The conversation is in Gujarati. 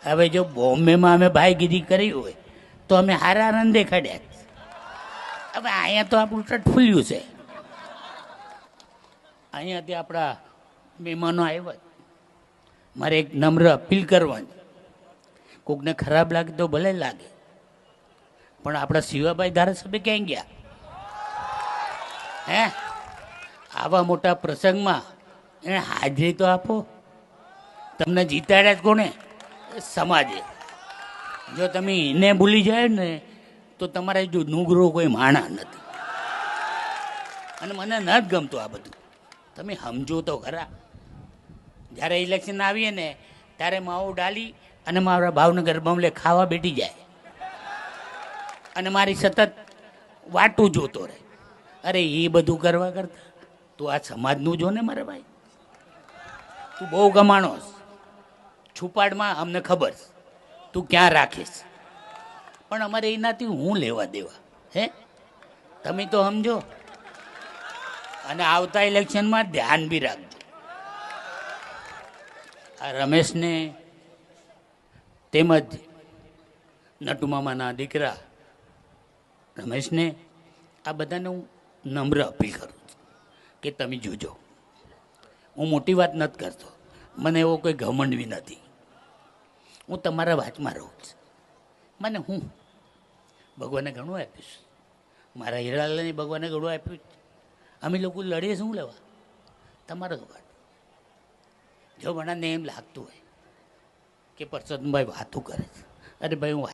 હવે જો બોમ્બેમાં અમે ભાઈગીરી કરી હોય તો અમે હારા રન દેખાડ્યા. હવે અહીંયા તો આપણું ટટફુલ્યું છે. અહીંયાથી આપણા મહેમાનો આવ્યા. મારે એક નમ્ર અપીલ કરવાની, કોકને ખરાબ લાગે તો ભલે લાગે, પણ આપણા શિવાભાઈ ધારાસભ્ય ક્યાંય ગયા? હે, આવા મોટા પ્રસંગમાં એને હાજરી તો આપો. તમને જીતાડ્યા જ કોને? સમાજે. જો તમે એને ભૂલી જાય ને તો તમારે જો નુગરો કોઈ માણા નથી. અને મને ન જ ગમતું આ બધું. તમે સમજો તો ખરા. જ્યારે ઇલેક્શન આવીએ ને ત્યારે માવો ડાલી અને મારા ભાવનગર બમલે ખાવા બેઠી જાય અને મારી સતત વાટું જોતો રહે. અરે એ બધું કરવા કરતા તું આ સમાજનું જો ને મારે ભાઈ. તું બહુ ગમાણો છુપાડમાં અમને ખબર છે તું ક્યાં રાખીશ, પણ અમારે એનાથી હું લેવા દેવા? હે, તમે તો સમજો. અને આવતા ઇલેક્શનમાં ધ્યાન બી રાખજો. આ રમેશને તેમજ નટુમામાના દીકરા રમેશને આ બધાને હું નમ્ર અપીલ કરું છું કે તમે જોજો. હું મોટી વાત નથી કરતો, મને એવો કોઈ ઘમંડ બી નથી. હું તમારા વાતમાં રહું છું. મને હું ભગવાને ઘણું આપ્યું. મારા હીરાલાલને ભગવાને ઘણું આપ્યું. અમે લોકો લડીએ શું લેવા? તમારો વાત. જો મને એમ લાગતું હોય કે પરસોત્તમભાઈ વાતું કરે છે, અરે ભાઈ હું